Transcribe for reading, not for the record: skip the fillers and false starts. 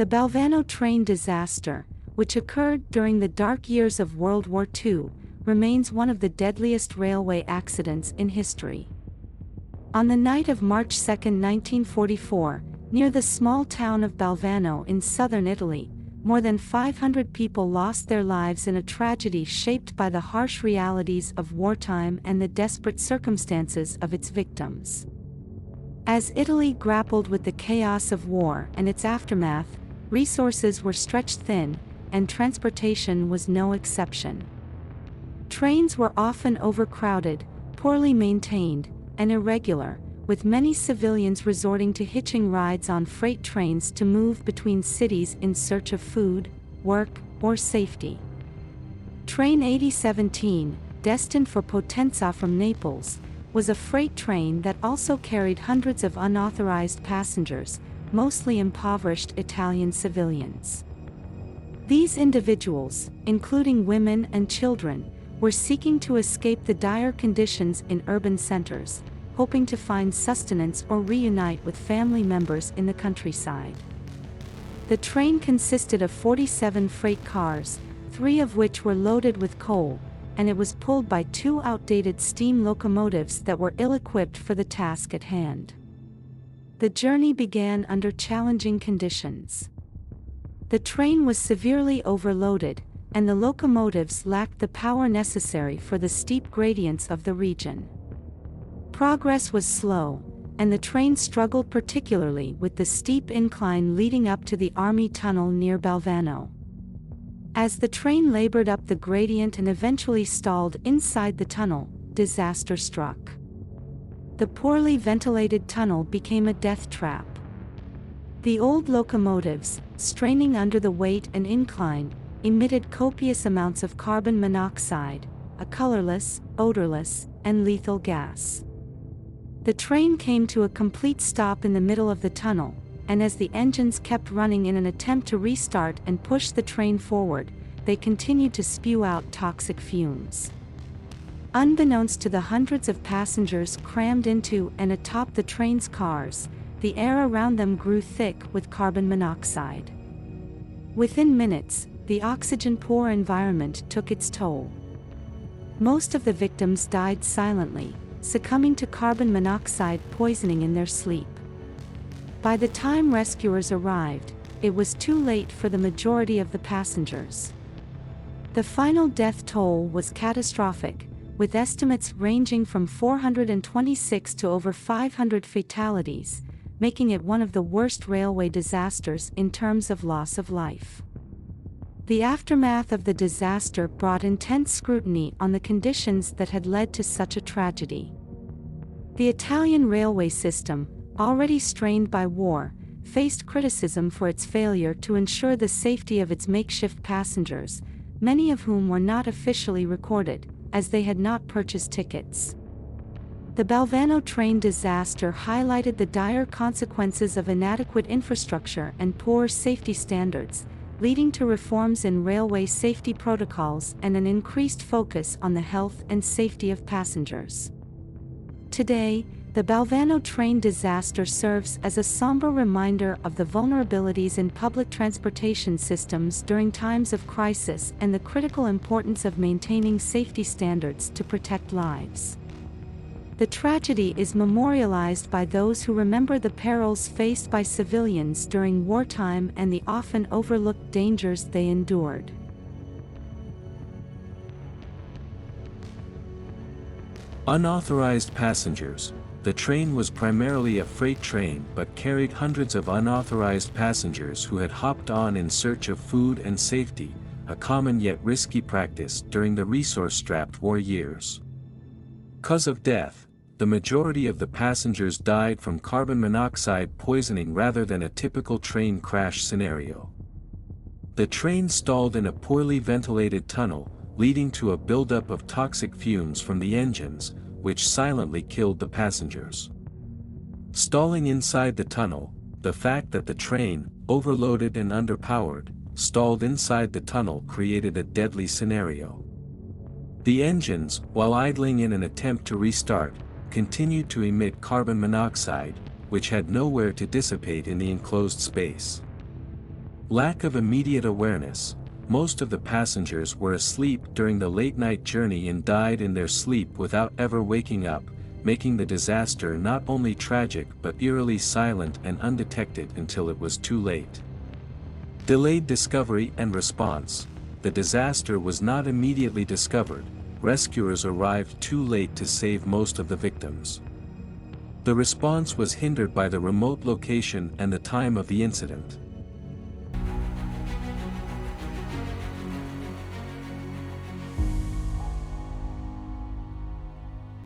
The Balvano Train Disaster, which occurred during the dark years of World War II, remains one of the deadliest railway accidents in history. On the night of March 2, 1944, near the small town of Balvano in southern Italy, more than 500 people lost their lives in a tragedy shaped by the harsh realities of wartime and the desperate circumstances of its victims. As Italy grappled with the chaos of war and its aftermath, resources were stretched thin, and transportation was no exception. Trains were often overcrowded, poorly maintained, and irregular, with many civilians resorting to hitching rides on freight trains to move between cities in search of food, work, or safety. Train 8017, destined for Potenza from Naples, was a freight train that also carried hundreds of unauthorized passengers, mostly impoverished Italian civilians. These individuals, including women and children, were seeking to escape the dire conditions in urban centers, hoping to find sustenance or reunite with family members in the countryside. The train consisted of 47 freight cars, 3 of which were loaded with coal, and it was pulled by 2 outdated steam locomotives that were ill-equipped for the task at hand. The journey began under challenging conditions. The train was severely overloaded, and the locomotives lacked the power necessary for the steep gradients of the region. Progress was slow, and the train struggled particularly with the steep incline leading up to the Army Tunnel near Balvano. As the train labored up the gradient and eventually stalled inside the tunnel, disaster struck. The poorly ventilated tunnel became a death trap. The old locomotives, straining under the weight and incline, emitted copious amounts of carbon monoxide, a colorless, odorless, and lethal gas. The train came to a complete stop in the middle of the tunnel, and as the engines kept running in an attempt to restart and push the train forward, they continued to spew out toxic fumes. Unbeknownst to the hundreds of passengers crammed into and atop the train's cars, the air around them grew thick with carbon monoxide. Within minutes, the oxygen-poor environment took its toll. Most of the victims died silently, succumbing to carbon monoxide poisoning in their sleep. By the time rescuers arrived, it was too late for the majority of the passengers. The final death toll was catastrophic, with estimates ranging from 426 to over 500 fatalities, making it one of the worst railway disasters in terms of loss of life. The aftermath of the disaster brought intense scrutiny on the conditions that had led to such a tragedy. The Italian railway system, already strained by war, faced criticism for its failure to ensure the safety of its makeshift passengers, many of whom were not officially recorded, as they had not purchased tickets. The Balvano train disaster highlighted the dire consequences of inadequate infrastructure and poor safety standards, leading to reforms in railway safety protocols and an increased focus on the health and safety of passengers. Today, the Balvano train disaster serves as a somber reminder of the vulnerabilities in public transportation systems during times of crisis and the critical importance of maintaining safety standards to protect lives. The tragedy is memorialized by those who remember the perils faced by civilians during wartime and the often overlooked dangers they endured. Unauthorized passengers. The train was primarily a freight train but carried hundreds of unauthorized passengers who had hopped on in search of food and safety, a common yet risky practice during the resource-strapped war years. Cause of death. The majority of the passengers died from carbon monoxide poisoning rather than a typical train crash scenario. The train stalled in a poorly ventilated tunnel, leading to a buildup of toxic fumes from the engines, which silently killed the passengers. Stalling inside the tunnel. The fact that the train, overloaded and underpowered, stalled inside the tunnel created a deadly scenario. The engines, while idling in an attempt to restart, continued to emit carbon monoxide, which had nowhere to dissipate in the enclosed space. Lack of immediate awareness. Most of the passengers were asleep during the late-night journey and died in their sleep without ever waking up, making the disaster not only tragic but eerily silent and undetected until it was too late. Delayed discovery and response. The disaster was not immediately discovered. Rescuers arrived too late to save most of the victims. The response was hindered by the remote location and the time of the incident.